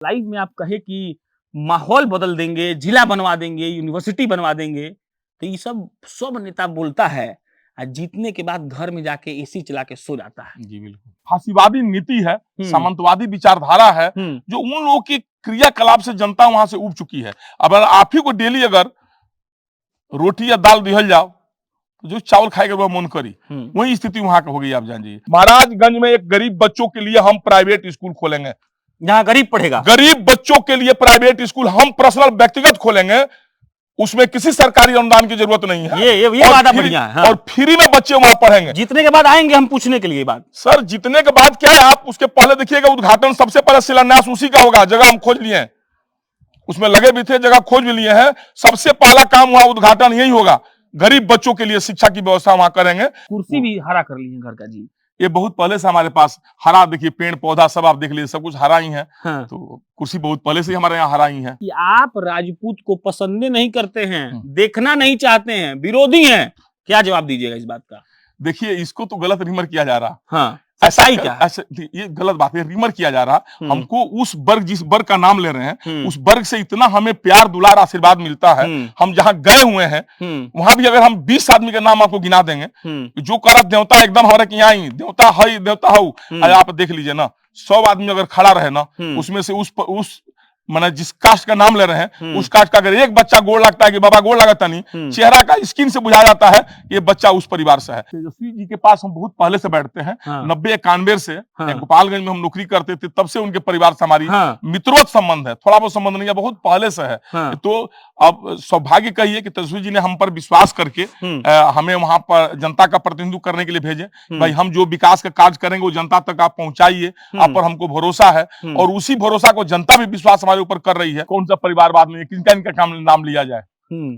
Live में आप कहे कि माहौल बदल देंगे, जिला बनवा देंगे, यूनिवर्सिटी बनवा देंगे, तो ये सब नेता बोलता है और जीतने के बाद घर में जाके एसी चला के सो जाता है। जी बिल्कुल। फांसीवादी नीति है, सामंतवादी विचारधारा है, जो उन लोगों की क्रियाकलाप से जनता वहां से उब चुकी है। अगर आप ही को डेली अगर रोटी या दाल दिहल जाओ तो जो चावल खाएगा वह मन करी, वही स्थिति वहां की हो गई। आप जानिए, महाराजगंज में एक गरीब बच्चों के लिए हम प्राइवेट स्कूल खोलेंगे, जहां गरीब पढ़ेगा। गरीब बच्चों के लिए प्राइवेट स्कूल हम पर्सनल व्यक्तिगत खोलेंगे, उसमें किसी सरकारी अनुदान की जरूरत नहीं है। ये वादा बढ़िया है। हाँ। और फ्री में बच्चे वहां पढ़ेंगे। जीतने के बाद आएंगे हम पूछने के लिए बात। सर जीतने के बाद क्या है, आप उसके पहले देखिएगा, उद्घाटन सबसे पहले शिलान्यास उसी का होगा। जगह हम खोज लिए हैं, उसमें लगे भी थे, जगह खोज भी लिए हैं। सबसे पहला काम वहां उद्घाटन यही होगा। गरीब बच्चों के लिए शिक्षा की व्यवस्था वहां करेंगे। कुर्सी भी हरा कर ली है घर का जी, ये बहुत पहले से हमारे पास हरा, देखिए पेड़ पौधा सब आप देख लीजिए, सब कुछ हरा ही है। हाँ। तो कुर्सी बहुत पहले से हमारे यहाँ हरा ही है। कि आप राजपूत को पसंद नहीं करते हैं, देखना नहीं चाहते हैं, विरोधी हैं, क्या जवाब दीजिएगा इस बात का? देखिए इसको तो गलत रिमर किया जा रहा। हाँ, ऐसा ही क्या? ऐसा ये गलत बात है, रिमर किया जा रहा। हमको उस वर्ग, जिस वर्ग का नाम ले रहे हैं, उस वर्ग से इतना हमें प्यार दुलार आशीर्वाद मिलता है। हम जहां गए हुए हैं वहां भी अगर हम 20 आदमी के नाम आपको गिना देंगे, जो करा देवता एकदम हमारे के यहाँ ही देवता है, देवता हो। आप देख लीजिए ना, 100 आदमी अगर खड़ा रहे ना, उसमें से उस माने जिस कास्ट का नाम ले रहे हैं, उस कास्ट का अगर एक बच्चा गोड़ लगता है कि बाबा गोड़ लगता नहीं, चेहरा का स्किन से बुझा जाता है ये बच्चा उस परिवार से है। तेजस्वी जी के पास हम बहुत पहले से बैठते हैं। 90-91 से गोपालगंज में हम नौकरी करते थे, तब से उनके परिवार से हमारी मित्रोत संबंध है। थोड़ा बहुत संबंध नहीं है, बहुत पहले से है। तो अब सौभाग्य कहिए कि तेजस्वी जी ने हम पर विश्वास करके हमें वहां पर जनता का प्रतिनिधित्व करने के लिए भेजे। भाई हम जो विकास का कार्य करेंगे वो जनता तक आप पहुंचाइए, आप पर हमको भरोसा है। और उसी भरोसा को जनता भी विश्वास हमारे ऊपर कर रही है। कौन सा परिवारवाद नहीं है, किनका इनका नाम लिया जाए।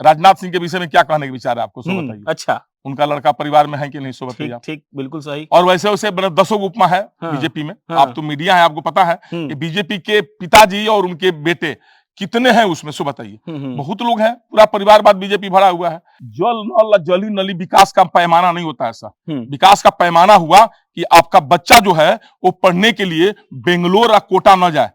राजनाथ सिंह के विषय में क्या कहने के विचार है आपको, सो बताइए। अच्छा, उनका लड़का परिवार में है कि नहीं, सो बताइए। ठीक, बिल्कुल सही। और वैसे वैसे 10 उपमा है बीजेपी में। आप तो मीडिया है, आपको पता है कि बीजेपी के पिताजी और उनके बेटे कितने हैं उसमें, सो बताइए। बहुत लोग हैं, पूरा परिवारवाद बीजेपी भरा हुआ है। जल नल जली नली विकास का पैमाना नहीं होता ऐसा। विकास का पैमाना हुआ कि आपका बच्चा जो है वो पढ़ने के लिए बेंगलोर या कोटा न जाए,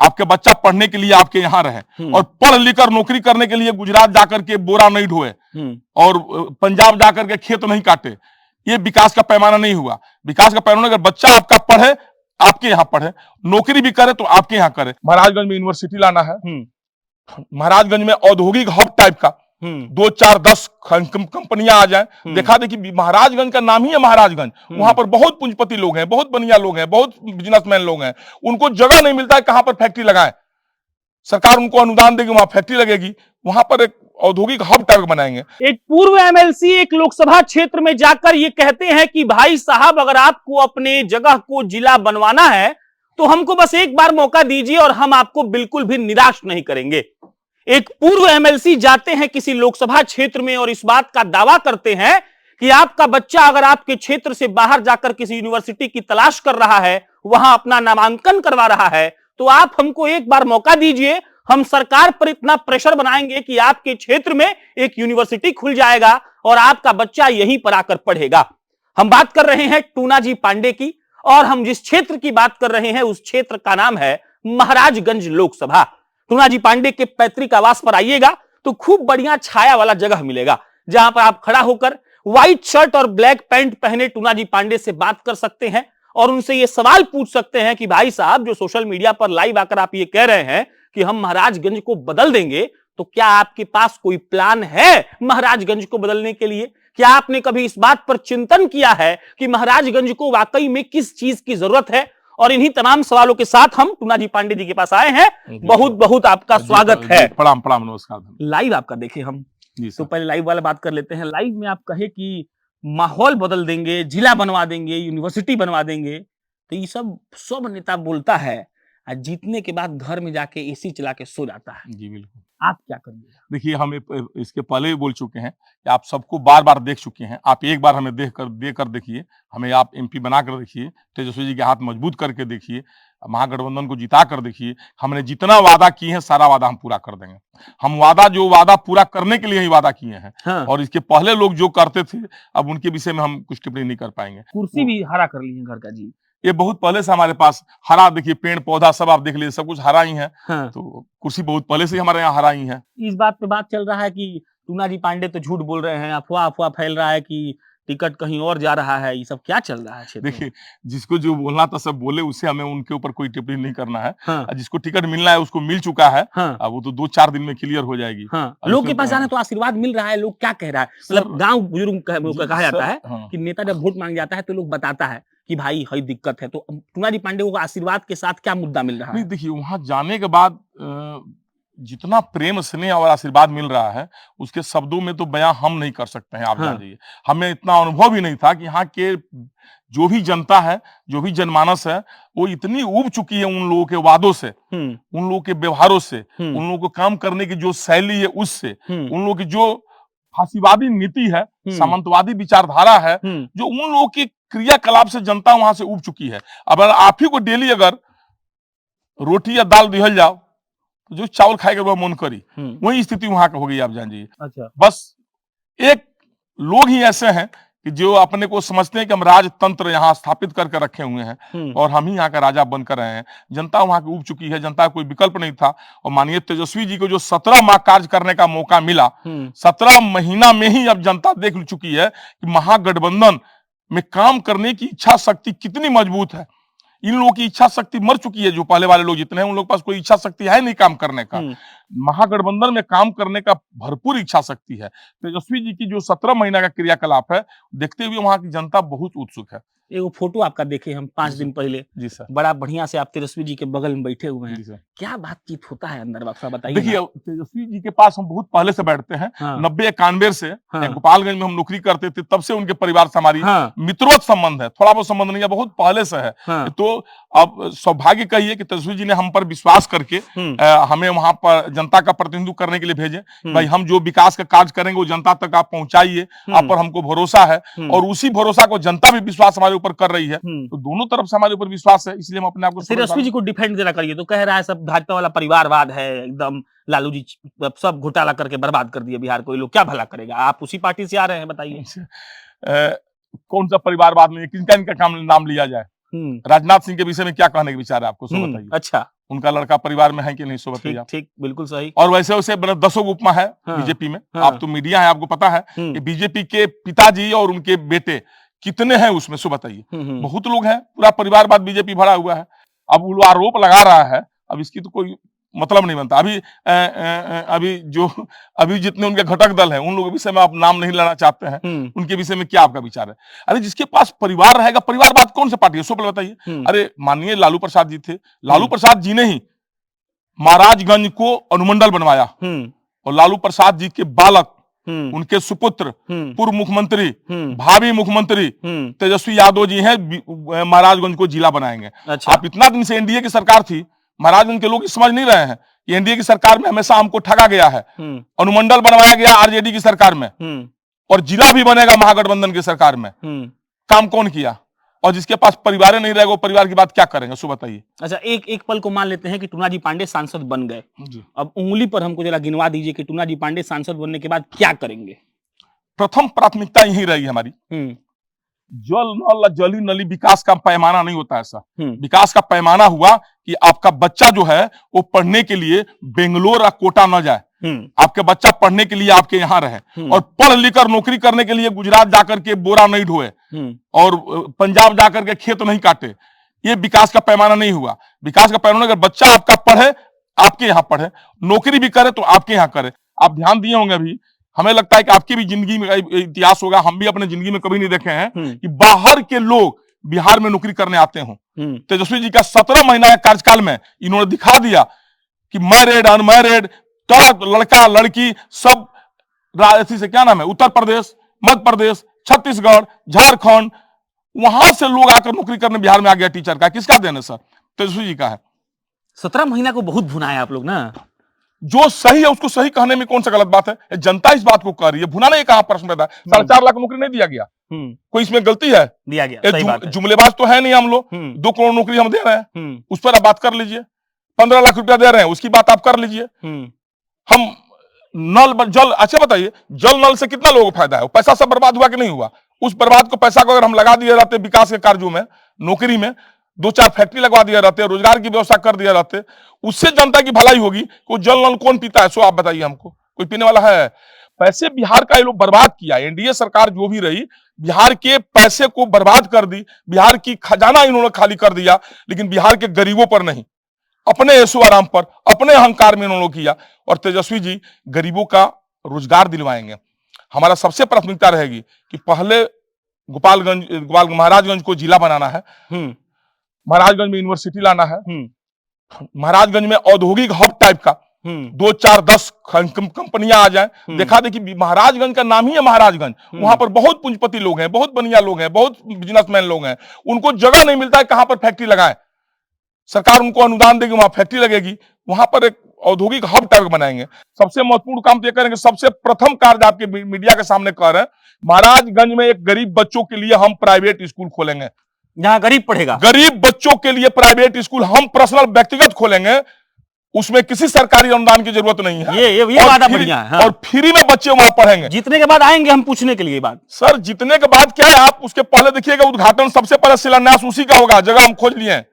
आपके बच्चा पढ़ने के लिए आपके यहाँ रहे, और पढ़ लिख कर नौकरी करने के लिए गुजरात जाकर के बोरा नहीं ढोए और पंजाब जाकर के खेत नहीं काटे। ये विकास का पैमाना नहीं हुआ। विकास का पैमाना, अगर बच्चा आपका पढ़े, आपके यहाँ पढ़े, नौकरी भी करे तो आपके यहाँ करे। महाराजगंज में यूनिवर्सिटी लाना है, महाराजगंज में औद्योगिक हब टाइप का 2, 4, 10 कंपनियां आ जाएं। देखा देखी महाराजगंज का नाम ही है महाराजगंज, वहां पर बहुत पूंजीपति लोग हैं, बहुत बनिया लोग हैं, बहुत बिजनेसमैन लोग हैं। उनको जगह नहीं मिलता है कहां पर फैक्ट्री लगाएं। सरकार उनको अनुदान देगी, वहां फैक्ट्री लगेगी, वहां पर एक औद्योगिक हब टाइप बनाएंगे। एक पूर्व एमएलसी एक लोकसभा क्षेत्र में जाकर ये कहते हैं कि भाई साहब, अगर आपको अपने जगह को जिला बनवाना है तो हमको बस एक बार मौका दीजिए और हम आपको बिल्कुल भी निराश नहीं करेंगे। एक पूर्व एमएलसी जाते हैं किसी लोकसभा क्षेत्र में और इस बात का दावा करते हैं कि आपका बच्चा अगर आपके क्षेत्र से बाहर जाकर किसी यूनिवर्सिटी की तलाश कर रहा है, वहां अपना नामांकन करवा रहा है, तो आप हमको एक बार मौका दीजिए, हम सरकार पर इतना प्रेशर बनाएंगे कि आपके क्षेत्र में एक यूनिवर्सिटी खुल जाएगा और आपका बच्चा यहीं पर आकर पढ़ेगा। हम बात कर रहे हैं टूना जी पांडे की, और हम जिस क्षेत्र की बात कर रहे हैं उस क्षेत्र का नाम है महाराजगंज लोकसभा। टूना जी पांडे के पैतृक आवास पर आइएगा तो खूब बढ़िया छाया वाला जगह मिलेगा, जहां पर आप खड़ा होकर व्हाइट शर्ट और ब्लैक पैंट पहने टूना जी पांडे से बात कर सकते हैं और उनसे ये सवाल पूछ सकते हैं कि भाई साहब, जो सोशल मीडिया पर लाइव आकर आप ये कह रहे हैं कि हम महाराजगंज को बदल देंगे, तो क्या आपके पास कोई प्लान है महाराजगंज को बदलने के लिए? क्या आपने कभी इस बात पर चिंतन किया है कि महाराजगंज को वाकई में किस चीज की जरूरत है? और इन्हीं तमाम सवालों के साथ हम टूना जी पांडे जी के पास आए हैं। बहुत बहुत आपका स्वागत है। प्रणाम प्रणाम, नमस्कार। लाइव आपका देखे हम, तो पहले लाइव वाला बात कर लेते हैं। लाइव में आप कहे कि माहौल बदल देंगे, जिला बनवा देंगे, यूनिवर्सिटी बनवा देंगे, तो ये सब नेता बोलता है और जीतने के बाद घर में जाके एसी चला के सो जाता है। जी बिल्कुल। आप क्या करिएगा? देखिए, हम इसके पहले भी बोल चुके हैं कि आप सबको बार बार देख चुके हैं। आप एक बार हमें देकर देखिए, हमें आप एमपी बनाकर देखिए, तेजस्वी जी के हाथ मजबूत करके देखिए, महागठबंधन को जिता कर देखिए। हमने जितना वादा किए हैं सारा वादा हम पूरा कर देंगे। हम जो वादा पूरा करने के लिए ही वादा किए हैं। और इसके पहले लोग जो करते थे, अब उनके विषय में हम कुछ टिप्पणी नहीं कर पाएंगे। कुर्सी भी हरा कर ली है घर का जी, ये बहुत पहले से हमारे पास हरा, देखिए पेड़ पौधा सब आप देख लीजिए, सब कुछ हरा ही है। हाँ। तो कुर्सी बहुत पहले से ही हमारे यहाँ हरा ही है। इस बात पे बात चल रहा है कि टूनाजी पांडे तो झूठ बोल रहे हैं, अफवाह अफवाह फैल रहा है कि टिकट कहीं और जा रहा है, ये सब क्या चल रहा है क्षेत्र में? देखिए, जिसको जो बोलना था सब बोले, उससे हमें उनके ऊपर कोई टिप्पणी नहीं करना है। हाँ। जिसको टिकट मिलना है उसको मिल चुका है। हाँ। अब वो तो 2-4 दिन में क्लियर हो जाएगी। हाँ। अब लोग के इसमें पास जाना तो आशीर्वाद मिल रहा है, लोग क्या कह रहा है, मतलब गांव बुजुर्ग कहा जाता है हाँ। कि नेता जब वोट मांग जाता है तो लोग बताता है कि भाई हई दिक्कत है, तो टूनाजी पांडे को आशीर्वाद के साथ क्या मुद्दा मिल रहा नहीं, है? देखिए वहां जाने के बाद जितना प्रेम स्नेह और आशीर्वाद मिल रहा है, उसके शब्दों में तो बयां हम नहीं कर सकते हैं, आप हाँ। जान जाइए। हमें इतना अनुभव भी नहीं था कि यहाँ के जो भी जनता है, जो भी जनमानस है, वो इतनी ऊब चुकी है उन लोगों के वादों से, उन लोगों के व्यवहारों से, उन लोगों को काम करने की जो शैली है उससे, उन लोगों की जो फांसीवादी नीति है, सामंतवादी विचारधारा है, जो उन लोगों की क्रियाकलाप से जनता वहां से ऊब चुकी है। अब आप ही को डेली अगर रोटी या दाल दिहल जाओ तो जो चावल खाएगा वह मन करी, वही स्थिति वहां का हो गई, आप जान जाइए। अच्छा। बस एक लोग ही ऐसे हैं कि जो अपने को समझते हैं कि हम राजतंत्र यहाँ स्थापित करके रखे हुए हैं और हम ही यहाँ का राजा बनकर रहे हैं। जनता वहां की उब चुकी है, जनता का कोई विकल्प नहीं था। और माननीय तेजस्वी जी को जो 17 माह कार्य करने का मौका मिला, 17 महीना में ही अब जनता देख चुकी है कि महागठबंधन में काम करने की इच्छा शक्ति कितनी मजबूत है। इन लोगों की इच्छा शक्ति मर चुकी है, जो पहले वाले लोग जितने हैं उन लोगों के पास कोई इच्छा शक्ति है नहीं काम करने का। महागठबंधन में काम करने का भरपूर इच्छा शक्ति है। तेजस्वी जी की जो 17 महीना का क्रियाकलाप है, देखते हुए वहां की जनता बहुत उत्सुक है। एक फोटो आपका देखे हम 5 दिन पहले। जी सर। बड़ा बढ़िया से आप तेजस्वी जी के बगल में बैठे हुए जी हैं, सर। क्या बातचीत होता है अंदर, बादशाह बताइए। देखिए, तेजस्वी जी के पास हम बहुत पहले से बैठते हैं। हाँ। 90-91 से हाँ। गोपालगंज में हम नौकरी करते थे, तब से उनके परिवार से हमारी हाँ। मित्रवत संबंध है। थोड़ा बहुत संबंध नहीं है, बहुत पहले से है। हाँ। तो अब सौभाग्य कहिए कि तेजस्वी जी ने हम पर विश्वास करके हमें वहां पर जनता का प्रतिनिधित्व करने के लिए भेजे। भाई हम जो विकास का कार्य करेंगे वो जनता तक आप पहुंचाइए, आप पर हमको भरोसा है। और उसी भरोसा को जनता भी विश्वास हमारे ऊपर कर रही है। तो दोनों तरफ से हमारे ऊपर विश्वास है, इसलिए हम अपने आप को तेजस्वी जी को डिफेंड जरा करिए। तो कह रहा है सब भाजपा वाला परिवारवाद है, एकदम लालू जी सब घोटाला करके बर्बाद कर दिए बिहार को, ये लोग क्या भला करेगा। आप उसी पार्टी से आ रहे हैं, बताइए। कौन सा परिवारवाद नहीं है, किनका इनका काम नाम लिया जाए। राजनाथ सिंह के विषय में क्या कहने के विचार है आपको, सो बताइए। अच्छा, उनका लड़का परिवार में है कि नहीं, सो बताइए। ठीक, बिल्कुल सही। और वैसे वैसे 10 उपमा है बीजेपी में। आप तो मीडिया है, आपको पता है कि बीजेपी के पिताजी और उनके बेटे कितने हैं उसमें, सो बताइए। बहुत लोग हैं, पूरा परिवारवाद बीजेपी भरा हुआ है। अब वो आरोप लगा रहा है, अब इसकी तो कोई मतलब नहीं बनता। अभी जितने उनके घटक दल हैं उन लोगों के विषय में आप नाम नहीं लेना चाहते हैं, उनके विषय में क्या आपका विचार है? अरे जिसके पास परिवार रहेगा, परिवारवाद कौन सा पार्टी है, सो बताइए। अरे माननीय लालू प्रसाद जी थे, लालू प्रसाद जी ने ही महाराजगंज को अनुमंडल बनवाया और लालू प्रसाद जी के बालक, उनके सुपुत्र, पूर्व मुख्यमंत्री, भावी मुख्यमंत्री तेजस्वी यादव जी हैं, महाराजगंज को जिला बनाएंगे। अच्छा। आप इतना दिन से एनडीए की सरकार थी, महाराजगंज के लोग समझ नहीं रहे हैं कि एनडीए की सरकार में हमेशा हमको ठगा गया है। अनुमंडल बनवाया गया आरजेडी की सरकार में, और जिला भी बनेगा महागठबंधन की सरकार में। काम कौन किया? और जिसके पास परिवार नहीं रहेगा वो परिवार की बात क्या करेंगे, सो बताइए। अच्छा, एक पल को मान लेते हैं कि टूनाजी पांडे सांसद बन गए, अब उंगली पर हमको जरा गिनवा दीजिए कि टूनाजी पांडे सांसद बनने के बाद क्या करेंगे। प्रथम प्राथमिकता यही रहेगी हमारी। जल नल, जली नली विकास का पैमाना नहीं होता ऐसा। विकास का पैमाना हुआ कि आपका बच्चा जो है वो पढ़ने के लिए बेंगलोर या कोटा न जाए, आपके बच्चा पढ़ने के लिए आपके यहाँ रहे, और पढ़ लिख कर नौकरी करने के लिए गुजरात जाकर के बोरा नहीं ढोए और पंजाब जाकर के खेत नहीं काटे। ये विकास का पैमाना नहीं हुआ। विकास का पैमाना अगर बच्चा आपका पढ़े, आपके यहाँ पढ़े, नौकरी भी करे तो आपके यहाँ करे। आप ध्यान दिए होंगे, अभी हमें लगता है कि आपकी भी जिंदगी में इतिहास होगा, हम भी अपने जिंदगी में कभी नहीं देखे हैं कि बाहर के लोग बिहार में नौकरी करने आते हों। तेजस्वी जी का 17 महीना के कार्यकाल में इन्होंने दिखा दिया कि मैरिड, अनमैरिड का लड़का लड़की सब राजस्थान से, क्या नाम है, उत्तर प्रदेश, मध्य प्रदेश, छत्तीसगढ़, झारखंड, वहां से लोग आकर नौकरी करने बिहार में आ गया। टीचर का किसका देन है सर? तेजस्वी जी का है। 17 महीना को बहुत भुनाया आप लोग ना। जो सही है उसको सही कहने में कौन सा गलत बात है? जनता इस बात को कह रही है, भुनाने का कहां प्रश्न पैदा है? 4.5 लाख नौकरी नहीं दिया गया, कोई इसमें गलती है? दिया गया। जुमलेबाज तो है नहीं हम लोग। 2 करोड़ नौकरी हम दे रहे हैं, उस पर आप बात कर लीजिए। 15 लाख रुपया दे रहे हैं, उसकी बात आप कर लीजिए। हम नल जल, अच्छा बताइए, जल नल से कितना लोगों को फायदा है? पैसा सब बर्बाद हुआ कि नहीं हुआ? उस बर्बाद को पैसा को अगर हम लगा दिए जाते विकास के कार्यों में, नौकरी में, 2-4 फैक्ट्री लगवा दिया रहते, रोजगार की व्यवस्था कर दिया रहते, उससे जनता की भलाई होगी। कोई जल नल कौन पीता है, सो आप बताइए हमको, कोई पीने वाला है? पैसे बिहार का ये लोग बर्बाद किया। एनडीए सरकार जो भी रही, बिहार के पैसे को बर्बाद कर दी, बिहार की खजाना इन्होंने खाली कर दिया, लेकिन बिहार के गरीबों पर नहीं, अपने ऐशो आराम पर, अपने अहंकार में इन्होंने किया। और तेजस्वी जी गरीबों का रोजगार दिलवाएंगे। हमारा सबसे प्राथमिकता रहेगी कि पहले महाराजगंज को जिला बनाना है, महाराजगंज में यूनिवर्सिटी लाना है, महाराजगंज में औद्योगिक हब टाइप का 2-4-10 कंपनियां आ जाएं। देखा देखी महाराजगंज का नाम ही है महाराजगंज, वहां पर बहुत पूंजीपति लोग हैं, बहुत बढ़िया लोग हैं, बहुत बिजनेसमैन लोग हैं, उनको जगह नहीं मिलता है कहां पर फैक्ट्री लगाएं। सरकार उनको अनुदान देगी, वहां फैक्ट्री लगेगी, वहां पर एक औद्योगिक हब टाइप बनाएंगे। सबसे महत्वपूर्ण काम तो ये करेंगे, सबसे प्रथम कार्य आपके मीडिया के सामने कर रहे हैं, महाराजगंज में एक गरीब बच्चों के लिए हम प्राइवेट स्कूल खोलेंगे, जहां गरीब पढ़ेगा। गरीब बच्चों के लिए प्राइवेट स्कूल हम पर्सनल व्यक्तिगत खोलेंगे, उसमें किसी सरकारी अनुदान की जरूरत नहीं है। ये वादा बढ़िया है। हाँ। और फ्री में बच्चे वहां पढ़ेंगे। जीतने के बाद आएंगे हम पूछने के लिए बात। सर जीतने के बाद क्या है, आप उसके पहले देखिएगा, उद्घाटन सबसे पहले शिलान्यास उसी का होगा। जगह हम खोज लिए हैं,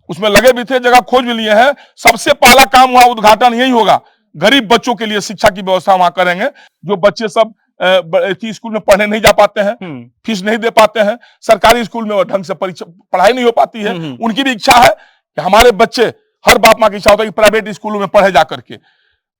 उसमें लगे भी थे, जगह खोज भी लिए हैं। सबसे पहला काम वहां उद्घाटन यही होगा। गरीब बच्चों के लिए शिक्षा की व्यवस्था वहां करेंगे। जो बच्चे सब स्कूल में पढ़ने नहीं जा पाते हैं, फीस नहीं दे पाते हैं, सरकारी स्कूल में ढंग से पढ़ाई नहीं हो पाती है, उनकी भी इच्छा है कि हमारे बच्चे, हर बाप माँ की इच्छा होता है कि प्राइवेट स्कूलों में पढ़े जा करके,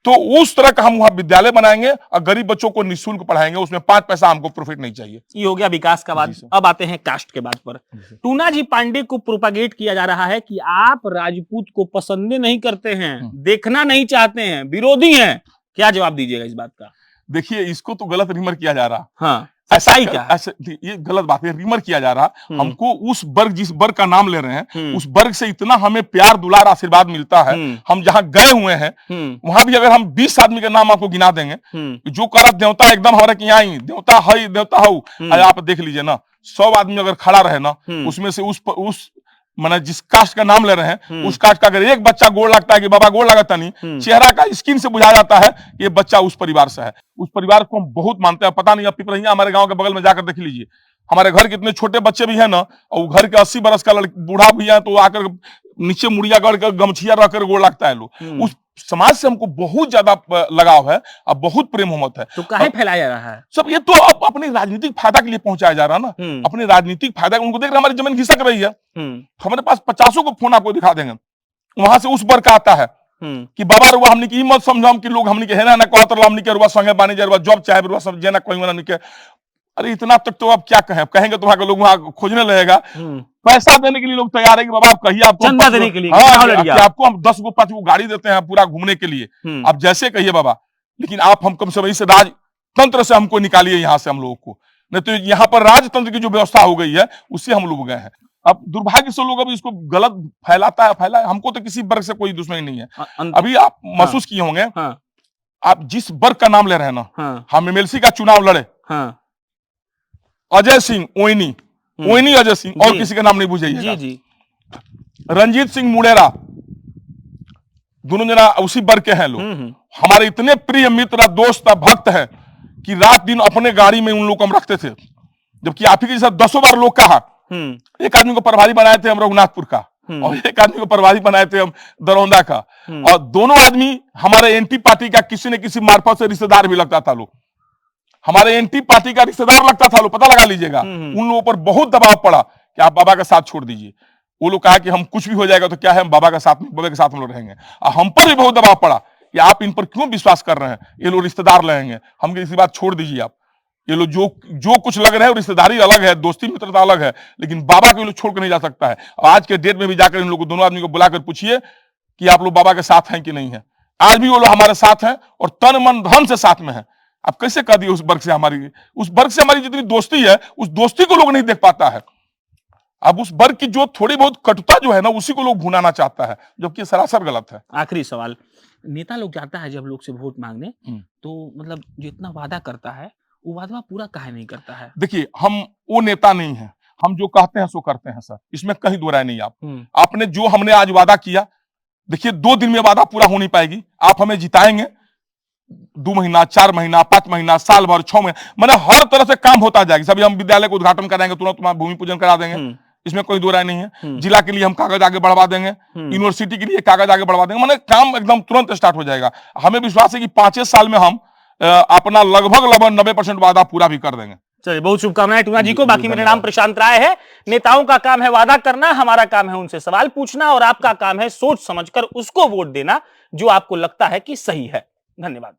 तो उस तरह का हम वहां विद्यालय बनाएंगे और गरीब बच्चों को निःशुल्क पढ़ाएंगे। उसमें 5 पैसा हमको प्रॉफिट नहीं चाहिए। ये हो गया विकास का बात। अब आते हैं कास्ट के बात पर। टूना जी पांडे को प्रोपागेट किया जा रहा है कि आप राजपूत को पसंद नहीं करते हैं, देखना नहीं चाहते हैं, विरोधी हैं। क्या जवाब दीजिएगा इस बात का? देखिए, इसको तो गलत रिमर किया जा रहा। हाँ, ऐसा ही क्या? ऐसे ये गलत बात है, रिमर किया जा रहा। हमको उस वर्ग, जिस वर्ग का नाम ले रहे हैं, उस वर्ग से इतना हमें प्यार दुलार आशीर्वाद मिलता है। हम जहां गए हुए हैं वहां भी अगर हम 20 आदमी के नाम आपको गिना देंगे, जो करा देवता एकदम हमारे यहाँ ही देवता है, देवता हो। आप देख लीजिए ना, 100 आदमी अगर खड़ा रहे ना, उसमें से उस माने जिस कास्ट का नाम ले रहे हैं, उस कास्ट का अगर एक बच्चा गोड़ लगता है कि बाबा गोड़ लगता नहीं, चेहरा का स्किन से बुझा जाता है ये बच्चा उस परिवार से है। उस परिवार को हम बहुत मानते हैं। पता नहीं, अब पिपरहिया हमारे गांव के बगल में जाकर देख लीजिए, हमारे घर के इतने छोटे बच्चे भी हैं ना, और घर के 80 बरस का बूढ़ा भी है, तो आकर नीचे मुड़िया कर गमछिया रखकर गोड़ लगता है लोग। उस समाज से हमको बहुत ज्यादा लगाव है, अब बहुत प्रेम मोहब्बत है। तो काहे फैलाया जा रहा है सब? ये तो अब अपने राजनीतिक फायदा के लिए पहुंचाया जा रहा है ना, अपने राजनीतिक फायदा। उनको देख रहे हमारी जमीन घिसक रही है, हमारे पास 50 को फोन आपको दिखा देंगे, वहां से उस वर्ग का आता है कि बाबा रुआ हमने की मत समझाम कि लोग हमने के है ना कहत हमने के रुआ संगे बानी जा रुआ जॉब चाहे रुआ सब जेना कोई हमने के। अरे इतना तक तो अब क्या कहेंगे तो वहां के लोग वहां खोजने लगेगा। पैसा देने के लिए लोग तैयार है कि बाबा आप कहिए, आपको चंदा देने के लिए, आपको हम 10 को 5 को गाड़ी देते हैं पूरा घूमने के लिए, आप जैसे कहिए बाबा, लेकिन आप हम कम से कम से राजतंत्र से हमको निकालिए यहाँ से हम लोगों को, नहीं तो यहाँ पर राजतंत्र की जो व्यवस्था हो गई है उससे हम लोग गए हैं। अब दुर्भाग्य से लोग अब इसको गलत फैलाए। हमको तो किसी वर्ग से कोई दुश्मनी नहीं है। अभी आप महसूस किए होंगे, आप जिस वर्ग का नाम ले रहे हैं ना, हम एमएलसी का चुनाव लड़े, अजय सिंह ओइनी अजय सिंह, और किसी का नाम नहीं बुझाइएगा, रंजीत सिंह मुड़ेरा, दोनों जना उसी वर्ग के हैं लोग। हमारे इतने प्रिय मित्र, दोस्त, भक्त हैं कि रात दिन अपने गाड़ी में उन लोग को हम रखते थे, जबकि आप ही के साथ 10 बार लोग कहा। एक आदमी को प्रभारी बनाए थे हम रघुनाथपुर का, और एक आदमी को प्रभारी बनाए थे हम दरौंदा का, और दोनों आदमी हमारे एंटी पार्टी का किसी न किसी मार्फत से रिश्तेदार भी लगता था लोग, हमारे एंटी पार्टी का रिश्तेदार लगता था लोग, पता लगा लीजिएगा। उन लोगों पर बहुत दबाव पड़ा कि आप बाबा का साथ छोड़ दीजिए। वो लोग कहा कि हम कुछ भी हो जाएगा तो क्या है, हम बाबा के साथ हम लोग रहेंगे। और हम पर भी बहुत दबाव पड़ा कि आप इन पर क्यों विश्वास कर रहे हैं, ये लोग रिश्तेदार लगेंगे, हम इसी बात छोड़ दीजिए आप। ये लोग जो कुछ लग रहे हैं, रिश्तेदारी अलग है, दोस्ती मित्रता अलग है, लेकिन बाबा को ये लोग छोड़कर नहीं जा सकता है। आज के डेट में भी जाकर इन लोग दोनों आदमी को बुलाकर पूछिए कि आप लोग बाबा के साथ हैं कि नहीं है। आज भी वो लोग हमारे साथ हैं और तन मन धन से साथ में है। आप कैसे कह दिए उस वर्ग से हमारी जितनी दोस्ती है, उस दोस्ती को लोग नहीं देख पाता है। अब उस वर्ग की जो थोड़ी बहुत कटुता जो है ना, उसी को लोग भुनाना चाहता है, जबकि सरासर गलत है। आखिरी सवाल, नेता लोग जाता है जब लोग से वोट मांगने, तो मतलब जितना वादा करता है वो वादा पूरा काहे नहीं करता है? देखिए, हम वो नेता नहीं है, हम जो कहते हैं सो करते हैं सर, इसमें कहीं दो राय नहीं। आपने जो हमने आज वादा किया, देखिए 2 दिन में वादा पूरा हो नहीं पाएगी। आप हमें जिताएंगे 2 महीना, 4 महीना, 5 महीना, साल भर, 6 महीना, मैंने हर तरह से काम होता जाएगा। सभी हम विद्यालय को उद्घाटन कराएंगे, तुरंत तुम्हारा भूमि पूजन करा देंगे, इसमें कोई दो राय नहीं है। जिला के लिए हम कागज आगे बढ़वा देंगे, यूनिवर्सिटी के लिए कागज आगे बढ़वा देंगे, माने काम एकदम तुरंत स्टार्ट हो जाएगा। हमें विश्वास है कि 5 साल में हम अपना लगभग 90% वादा पूरा भी कर देंगे। चलिए, बहुत शुभकामनाएं टूना जी को। बाकी मेरा नाम प्रशांत राय है। नेताओं का काम है वादा करना, हमारा काम है उनसे सवाल पूछना, और आपका काम है सोच समझकर उसको वोट देना जो आपको लगता है कि सही है। धन्यवाद।